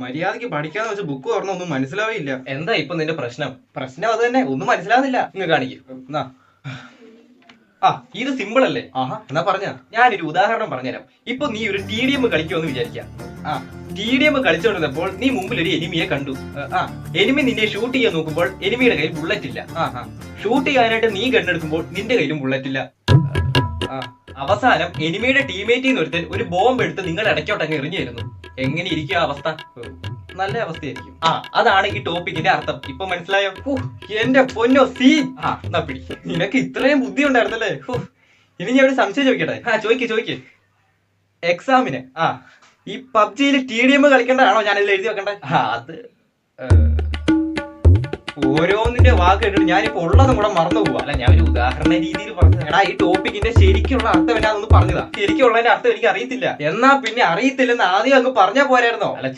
മര്യാദക്ക് പഠിക്കാന്ന് വെച്ച ബുക്ക് തുറന്നൊന്നും മനസ്സിലാവില്ല. എന്താ ഇപ്പൊ നിന്റെ പ്രശ്നം? പ്രശ്നം അത് തന്നെ, ഒന്നും മനസ്സിലാവുന്നില്ല. ഇങ്ങ് കാണിക്കും. ഇത് സിമ്പിൾ അല്ലേ? എന്നാ പറഞ്ഞ ഞാനൊരു ഉദാഹരണം പറഞ്ഞുതരാം. ഇപ്പൊ നീ ഒരു TDM കളിക്കുമെന്ന് വിചാരിക്കാം. TDM കളിച്ചോണ്ടിരുന്നപ്പോൾ നീ മുമ്പിൽ ഒരു എനിമിയെ കണ്ടു. എനിമി നിന്നെ ഷൂട്ട് ചെയ്യാൻ നോക്കുമ്പോൾ എനിമിയുടെ കയ്യിൽ ബുള്ളറ്റ് ഇല്ല. ഷൂട്ട് ചെയ്യാനായിട്ട് നീ കണ്ടെടുക്കുമ്പോൾ നിന്റെ കയ്യിലും ബുള്ളറ്റ് ഇല്ല. അവസാനം എനിമിയുടെ ടീമേറ്റിൽ നിന്ന് ഒരുത്തൻ ഒരു ബോംബ് എടുത്ത് നിങ്ങളുടെ ഇടയ്ക്കോട്ടങ്ങ് എറിഞ്ഞിരുന്നു. എങ്ങനെ ഇരിക്കും ആ അവസ്ഥ? നല്ല അവസ്ഥയായിരിക്കും. അതാണ് ഈ ടോപ്പിക്കിന്റെ അർത്ഥം. ഇപ്പൊ മനസ്സിലായോ? എന്റെ പൊന്നോ എന്നാ പിടി. നിനക്ക് ഇത്രയും ബുദ്ധി ഉണ്ടായിരുന്നല്ലേ? ഇനി ഞാൻ ഒരു സംശയം ചോദിക്കട്ടെ? ചോദിക്ക്. എക്സാമിന് ഈ PUBG-യിൽ TDM കളിക്കേണ്ടതാണോ ഞാനെല്ലാം എഴുതി വെക്കണ്ടേ? അത് ഓരോന്നിന്റെ വാക്ക് കേട്ടിട്ട് ഞാനിപ്പോ ഉള്ളതും കൂടെ മറന്നു പോവാ. അല്ല, ഞാൻ ഒരു ഉദാഹരണ രീതിയിൽ പറഞ്ഞു. എടാ, ഈ ടോപ്പിക്കിന്റെ ശരിക്കുള്ള അർത്ഥം എന്നാന്ന് പറഞ്ഞതാ. ശരിക്കുള്ളതിന്റെ അർത്ഥം എനിക്ക് അറിയത്തില്ല. എന്നാ പിന്നെ അറിയത്തില്ലെന്ന് ആദ്യം അങ്ങ് പറഞ്ഞാ പോരായിരുന്നോ? അല്ല,